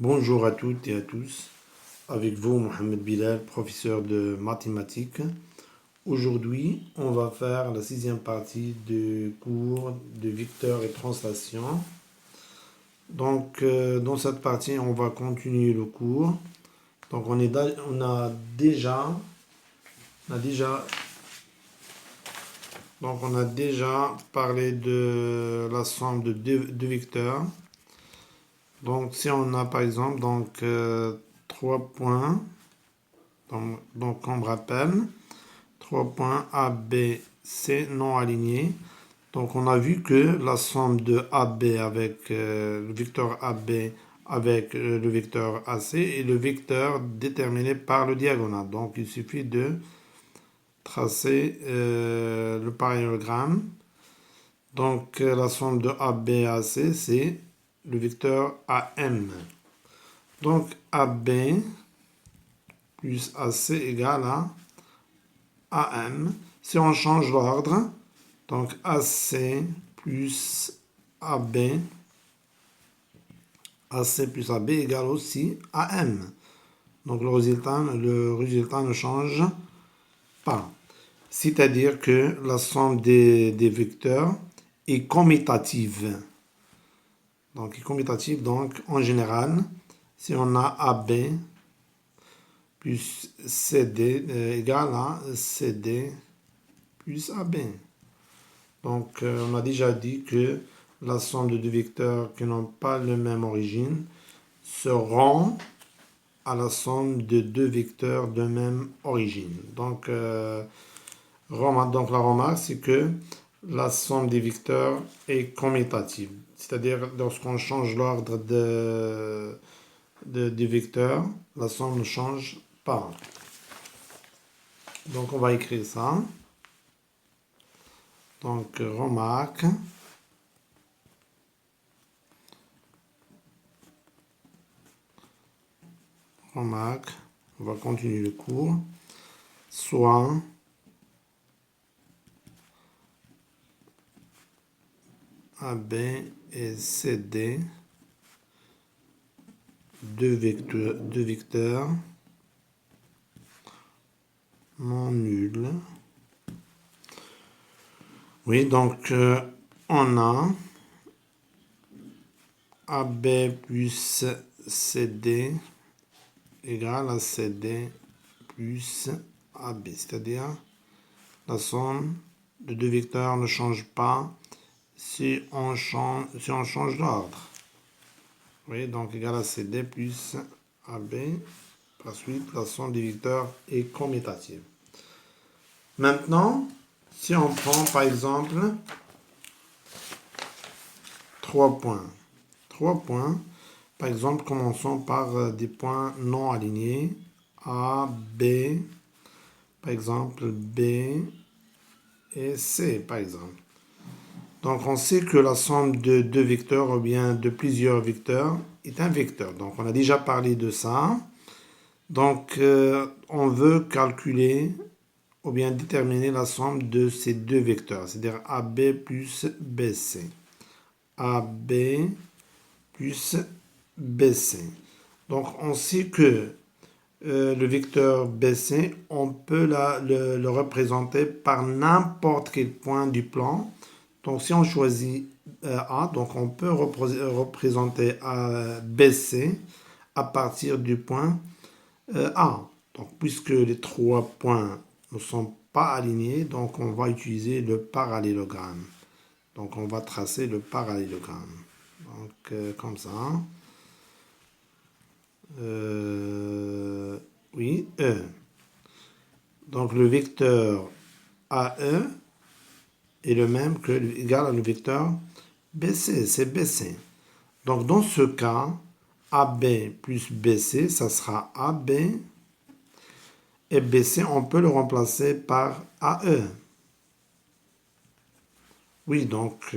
Bonjour à toutes et à tous. Avec vous, Mohamed Bilal, professeur de mathématiques. Aujourd'hui, on va faire la sixième partie du cours de vecteurs et translation. Dans cette partie, on va continuer le cours. Donc, on a déjà parlé de la somme de deux vecteurs. Donc, si on a par exemple 3 points, donc on me rappelle, 3 points A, B, C non alignés. Donc, on a vu que la somme de AB avec le vecteur AB avec le vecteur AC est le vecteur déterminé par le diagonale. Donc, il suffit de tracer le parallélogramme. Donc, la somme de AB et AC, c'est le vecteur AM. Donc, AB plus AC égale à AM. Si on change l'ordre, donc AC plus AB, AC plus AB égale aussi AM. Donc le résultat ne change pas. C'est-à-dire que la somme des vecteurs est commutative. Donc en général, si on a AB plus CD égale à CD plus AB. Donc, on a déjà dit que la somme de deux vecteurs qui n'ont pas la même origine se rend à la somme de deux vecteurs de même origine. Donc la remarque, c'est que la somme des vecteurs est commutative. C'est-à-dire, lorsqu'on change l'ordre des vecteurs, la somme ne change pas. Donc, on va écrire ça. Donc, remarque. On va continuer le cours. Soit AB et CD, deux vecteurs non nuls. Oui, donc on a AB plus CD égale à CD plus AB, c'est-à-dire la somme de deux vecteurs ne change pas si on change l'ordre. Oui, donc égal à CD plus AB. Par suite, la somme des vecteurs est commutative. Maintenant, si on prend par exemple 3 points. 3 points, par exemple, commençons par des points non alignés. A, B, par exemple B et C, par exemple. Donc, on sait que la somme de deux vecteurs ou bien de plusieurs vecteurs est un vecteur. Donc, on a déjà parlé de ça. Donc, on veut calculer ou bien déterminer la somme de ces deux vecteurs, c'est-à-dire AB plus BC. AB plus BC. Donc, on sait que le vecteur BC, on peut le représenter par n'importe quel point du plan. Donc, si on choisit A, donc on peut représenter BC à partir du point A. Donc, puisque les trois points ne sont pas alignés, donc on va utiliser le parallélogramme. Donc, on va tracer le parallélogramme. Donc, comme ça. Oui, E. Donc, le vecteur AE est le même que égal à le vecteur BC, c'est BC. Donc, dans ce cas, AB plus BC, ça sera AB. Et BC, on peut le remplacer par AE. Oui, donc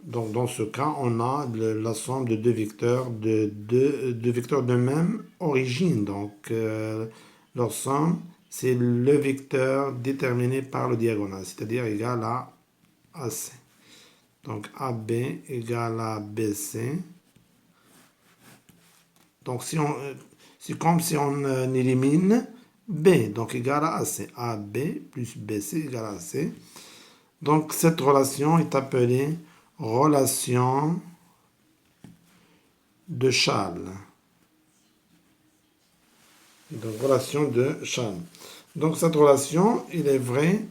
dans ce cas, on a la somme de deux vecteurs de même origine. Donc, leur somme, c'est le vecteur déterminé par le diagonale, c'est-à-dire égal à AC. Donc, AB égale à BC Donc, c'est comme si on élimine B, donc égal à AC. AB plus BC égale à AC. Donc, cette relation est appelée relation de Chasles. Donc, relation de Chasles. Donc, cette relation, il est vrai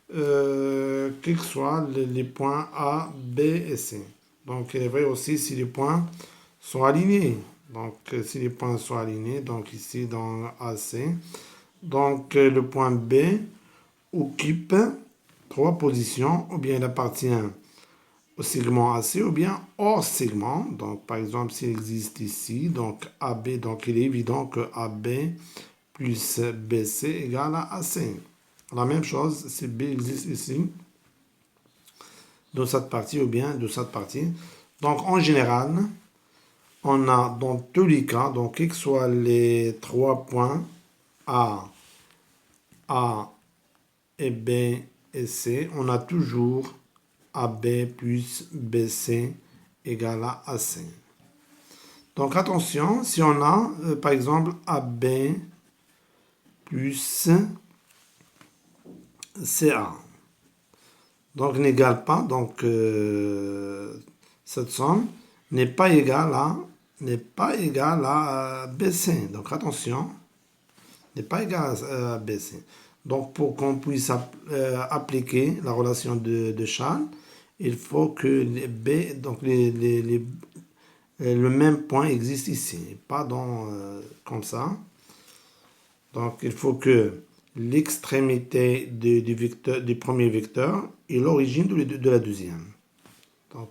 quels que soient les points A, B et C. Donc, il est vrai aussi si les points sont alignés. Donc, si les points sont alignés, donc ici dans AC, donc le point B occupe 3 positions, ou bien il appartient au segment AC, ou bien hors segment. Donc, par exemple, s'il existe ici, donc AB, donc il est évident que AB plus BC égale à AC. La même chose si B existe ici, de cette partie ou bien de cette partie. Donc, en général, on a dans tous les cas, donc quels que soient les 3 points A, A et B et C, on a toujours AB plus BC égale à AC. Donc, attention, si on a, par exemple, AB plus CA, donc n'égale pas, donc cette somme n'est pas égale à BC. Donc attention, n'est pas égale à BC. Donc pour qu'on puisse appliquer la relation de Chasles, il faut que les B, donc le même point existe ici, pas comme ça. Donc il faut que l'extrémité du premier vecteur est l'origine de la deuxième. Donc,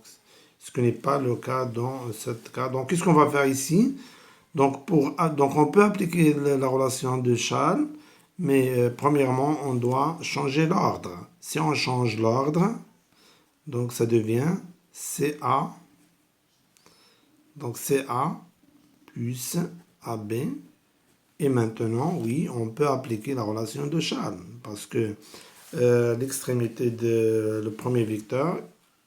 ce qui n'est pas le cas dans ce cas. Donc, qu'est-ce qu'on va faire ici? Donc, on peut appliquer la relation de Chasles, mais premièrement, on doit changer l'ordre. Si on change l'ordre, donc ça devient CA. Donc, CA plus AB. Et maintenant, oui, on peut appliquer la relation de Chasles parce que l'extrémité de le premier vecteur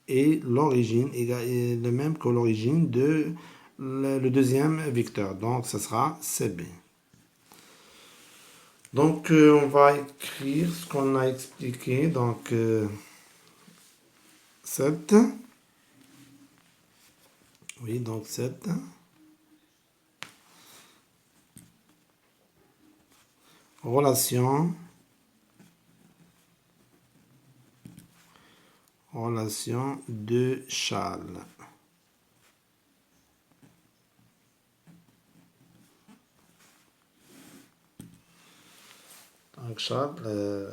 est l'origine est le même que l'origine de le deuxième vecteur. Donc, ce sera CB. Donc, on va écrire ce qu'on a expliqué. Donc, 7. Oui, donc 7. Relation de Chasles. Donc Chasles,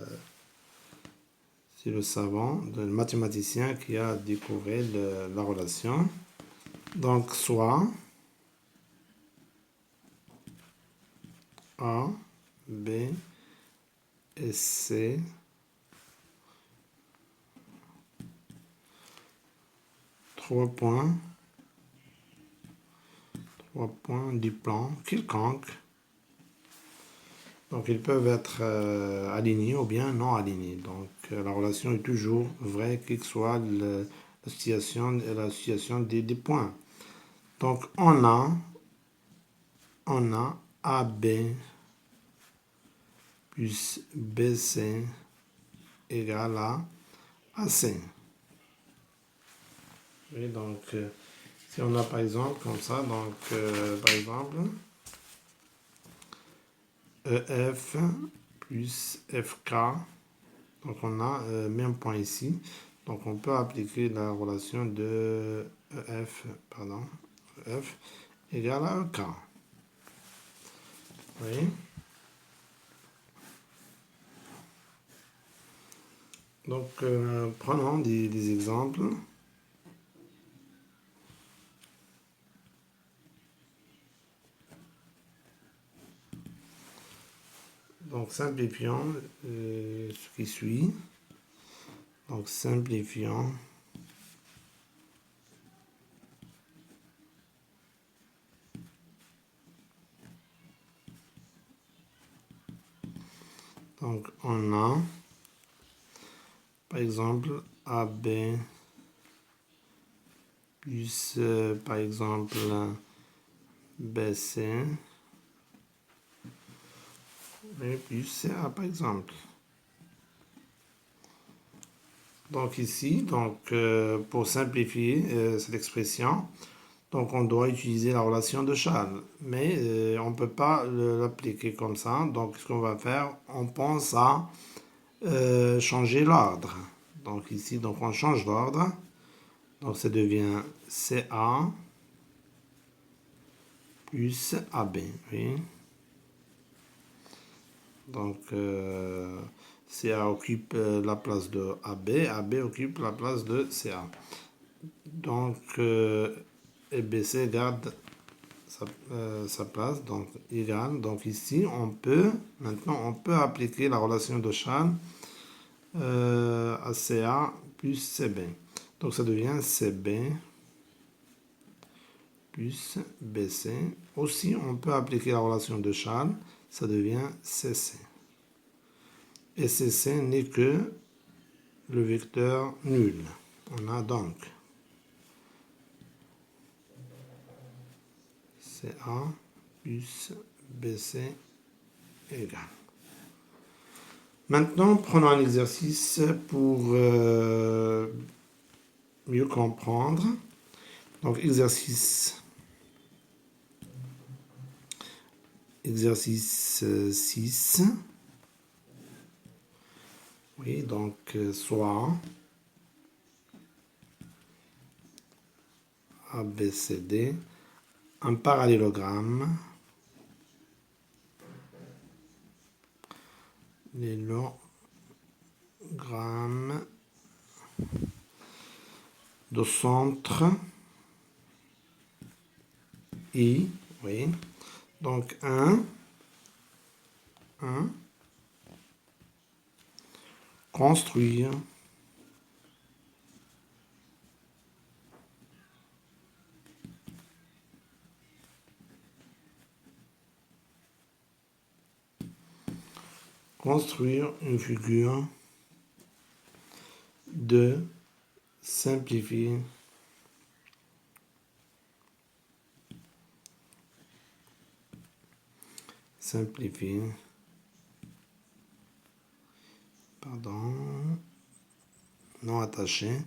c'est le savant, le mathématicien qui a découvert la relation. Donc soit A, B et C trois points du plan quelconque. Donc ils peuvent être alignés ou bien non alignés. Donc la relation est toujours vraie, quelle que soit la situation des points. Donc on a AB plus BC égale à AC. Oui, donc si on a par exemple comme ça, donc par exemple EF plus FK, donc on a même point ici, donc on peut appliquer la relation de EF égale à EK. Oui. Donc prenons des exemples. Donc simplifions ce qui suit. Donc simplifions. Donc on a par exemple AB plus par exemple BC et plus CA par exemple. Donc ici, pour simplifier cette expression, donc on doit utiliser la relation de Charles, mais on ne peut pas l'appliquer comme ça. Donc ce qu'on va faire, on pense à changer l'ordre. Donc ici, donc on change l'ordre. Donc ça devient CA plus AB. Oui. Donc CA occupe la place de AB, AB occupe la place de CA. Donc et BC garde sa place, donc égal. Donc ici, maintenant on peut appliquer la relation de Charles à CA plus CB. Donc ça devient CB plus BC. Aussi, on peut appliquer la relation de Charles, ça devient CC. Et CC n'est que le vecteur nul. On a donc CA plus BC égale. Maintenant, prenons un exercice pour mieux comprendre. Donc, exercice 6. Oui, donc soit ABCD, un parallélogramme. Parallélogramme de centre I, oui. Donc 1, construire, une figure, 2, simplifier, pardon, non attaché,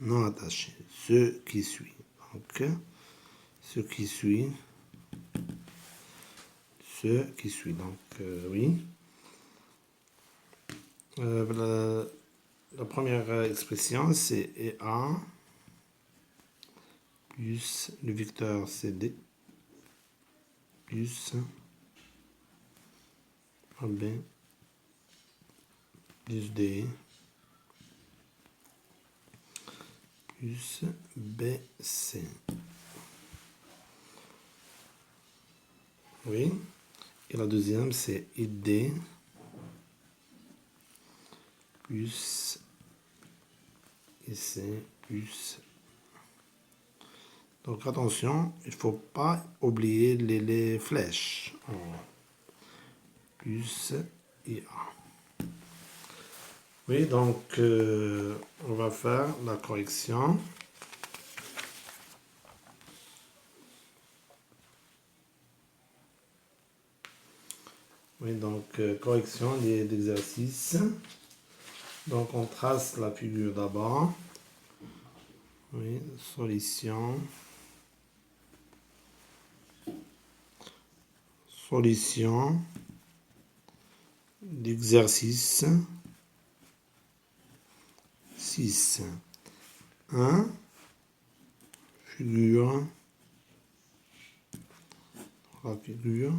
ce qui suit. Donc, ce qui suit. Donc, oui. La première expression, c'est EA plus le vecteur CD plus AB plus D plus BC. Oui. Et la deuxième, c'est ID plus IC plus. Donc attention, il ne faut pas oublier les flèches. Plus IA. Oui, donc on va faire la correction. Oui, donc correction d'exercice. Donc on trace la figure d'abord. Oui, solution. D'exercice 6. 1. Figure. La figure.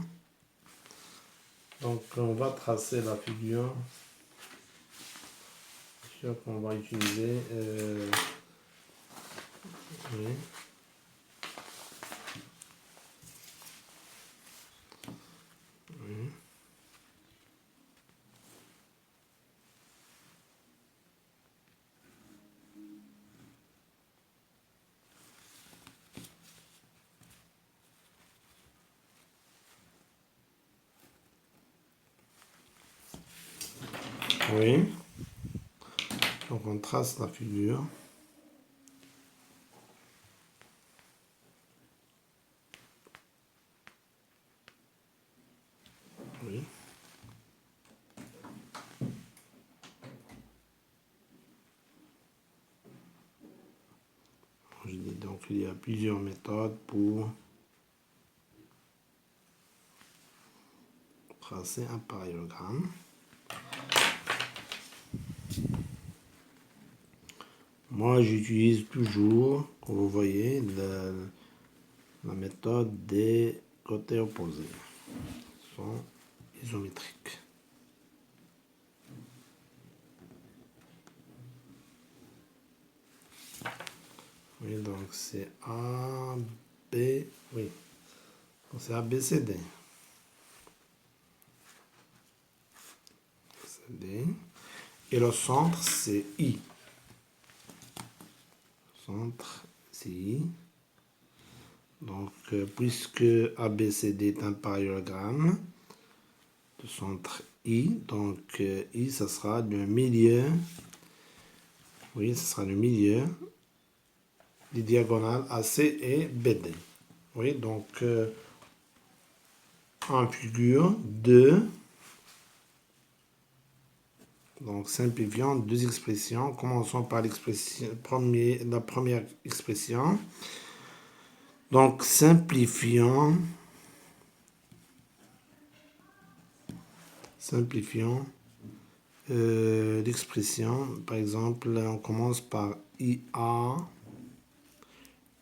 Donc on va tracer la figure. Qu'on va utiliser. Oui. Oui. Donc on trace la figure. donc il y a plusieurs méthodes pour tracer un parallélogramme. Moi, j'utilise toujours, comme vous voyez, la méthode des côtés opposés. Ils sont isométriques. Oui, donc c'est A, B, oui. Donc c'est A, B, C, D. D. Et le centre, c'est I. Centre, c'est I. Donc, puisque ABCD est un parallélogramme de centre I, donc I, ça sera le milieu. Oui, ce sera le milieu des diagonales AC et BD. Oui, donc en figure 2. Donc, simplifiant deux expressions. Commençons par la première expression. Donc, simplifiant l'expression. Par exemple, on commence par IA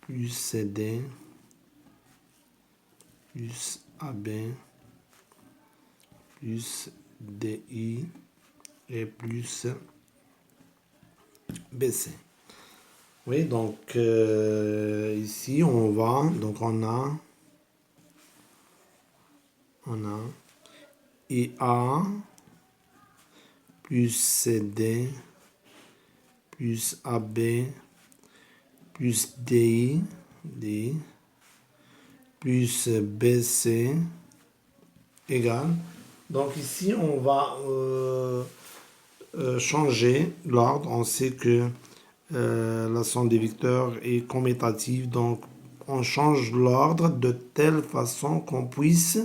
plus CD plus AB plus DI et plus BC. Oui, donc ici on va, donc on a IA plus CD plus AB plus DI plus BC égale. Donc ici on va changer l'ordre. On sait que la somme des vecteurs est commutative, donc on change l'ordre de telle façon qu'on puisse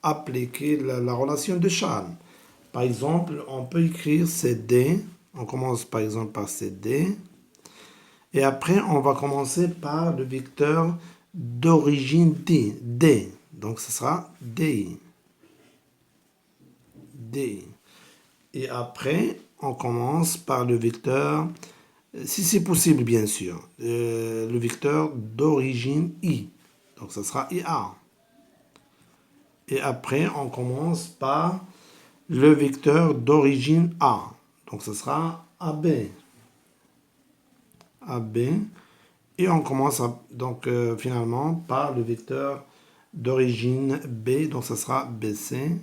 appliquer la relation de Charles. Par exemple, on peut écrire CD, on commence par exemple par CD, et après on va commencer par le vecteur d'origine D. Donc ce sera DI. Et après, on commence par le vecteur, si c'est possible bien sûr, le vecteur d'origine I. Donc ça sera IA. Et après, on commence par le vecteur d'origine A. Donc ça sera AB. Et on commence donc finalement par le vecteur d'origine B. Donc ça sera BC.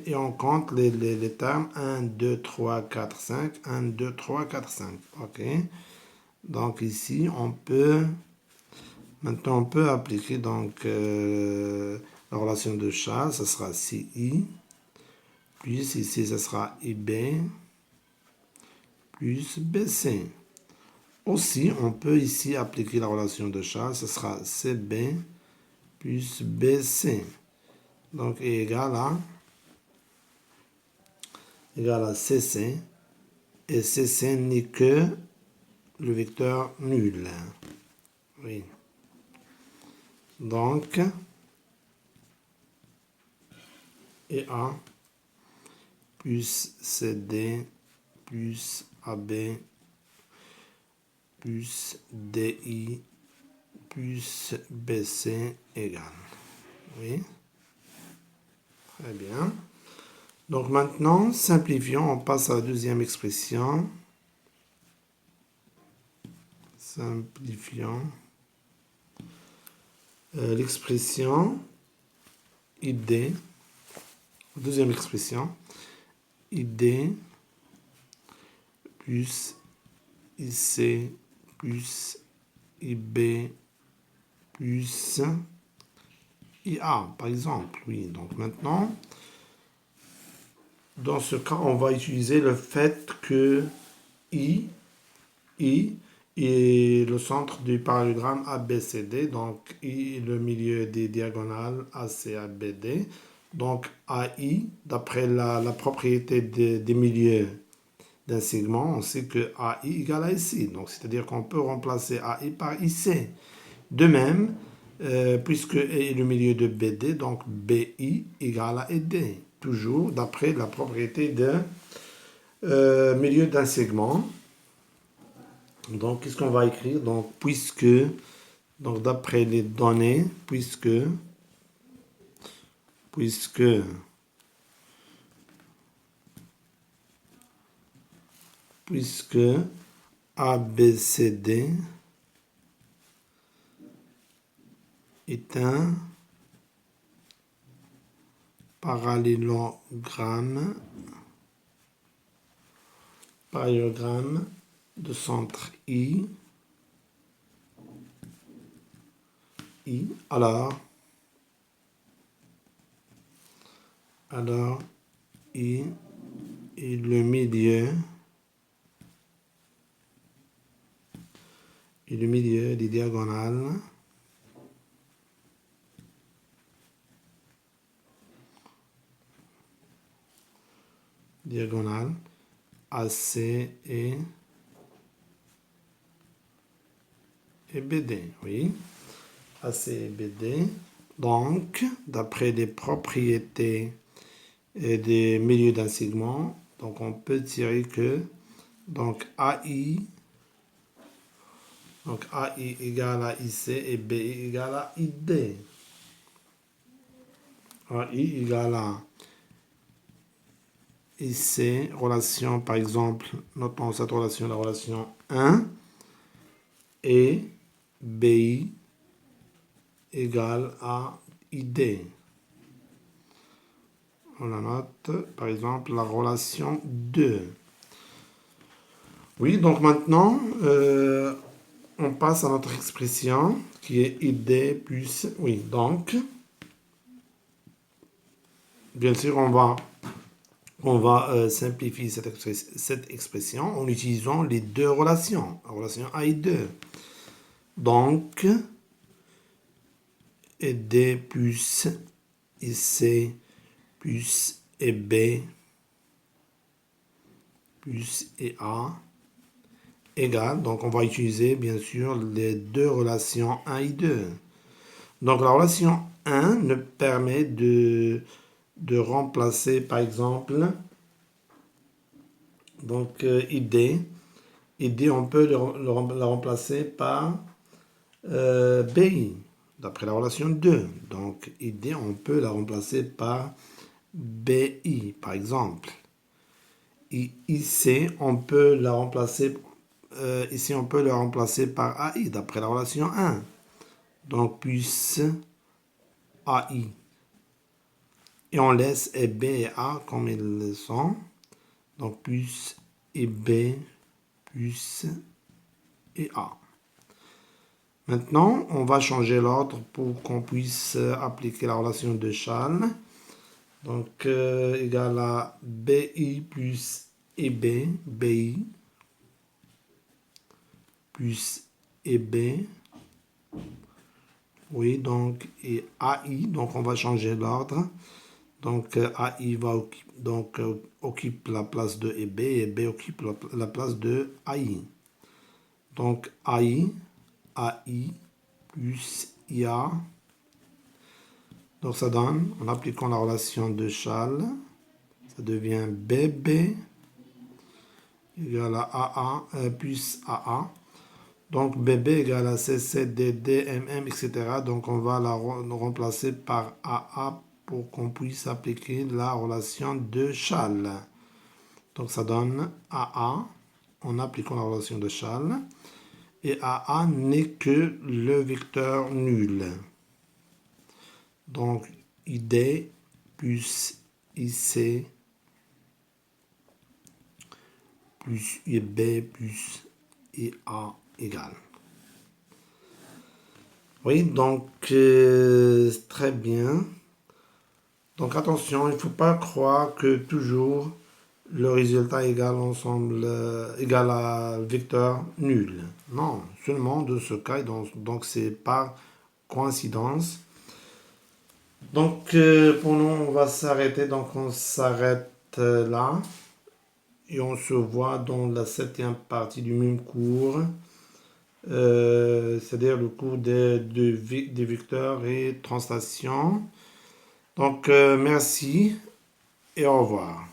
Et on compte les termes 1, 2, 3, 4, 5. 1, 2, 3, 4, 5. OK. Donc ici, maintenant on peut appliquer donc la relation de Charles. Ça sera CI. Plus ici, ça sera IB. Plus BC. Aussi, on peut ici appliquer la relation de Charles. Ça sera CB plus BC. Donc, est égal à CC. Et CC n'est que le vecteur nul. Oui. Donc, EA plus CD plus AB plus DI plus BC égale. Oui. Très bien. Donc maintenant, simplifions, on passe à la deuxième expression. Simplifions l'expression ID. Deuxième expression, ID plus IC plus IB plus IA, par exemple. Oui, donc maintenant, dans ce cas, on va utiliser le fait que I est le centre du parallélogramme ABCD, donc I est le milieu des diagonales ACABD. Donc AI, d'après la propriété des milieux d'un segment, on sait que AI égale à IC. Donc, c'est-à-dire qu'on peut remplacer AI par IC. De même, puisque E est le milieu de BD, donc BI égale à ED. Toujours d'après la propriété de milieu d'un segment. Donc, qu'est-ce qu'on va écrire? Donc, donc d'après les données, puisque ABCD est un parallélogramme de centre I, alors I est le milieu des diagonales AC et BD. Oui, AC et BD. Donc, d'après les propriétés des milieux d'un segment, donc on peut tirer que donc AI égale à IC et BI égale à ID. AI égale à IC, relation par exemple, notons cette relation, la relation 1, et BI égale à ID. On la note, par exemple, la relation 2. Oui, donc maintenant, on passe à notre expression qui est ID plus... Oui, donc, bien sûr, on va simplifier cette expression en utilisant les deux relations, la relation A et 2. Donc, ID plus IC plus EB plus EA égale, donc on va utiliser bien sûr les deux relations 1 et 2. Donc la relation 1 nous permet de remplacer par exemple donc ID on peut la remplacer par BI d'après la relation 2. Donc ID on peut la remplacer par BI par exemple. Ici on peut la remplacer par AI d'après la relation 1. Donc plus AI. Et on laisse B et A comme ils sont. Donc plus B plus A. Maintenant, on va changer l'ordre pour qu'on puisse appliquer la relation de Charles. Donc, égal à BI plus EB, BI plus EB. Oui, donc, et AI, donc on va changer l'ordre. Donc, AI occupe la place de EB et B occupe la place de AI. Donc, AI plus IA. Donc, ça donne, en appliquant la relation de Charles, ça devient BB égale à AA plus AA. Donc, BB égale à CC, DD, MM, etc. Donc, on va la remplacer par AA pour qu'on puisse appliquer la relation de Charles. Donc, ça donne AA en appliquant la relation de Charles. Et AA n'est que le vecteur nul. Donc, ID plus IC plus IB plus IA égale. Oui, donc très bien. Donc attention, il ne faut pas croire que toujours le résultat égale à vecteur nul. Non, seulement de ce cas, donc c'est par coïncidence. Donc pour nous, on va s'arrêter. Donc on s'arrête là. et on se voit dans la 7e partie du même cours, c'est-à-dire le cours des vecteurs et translation. Donc, merci et au revoir.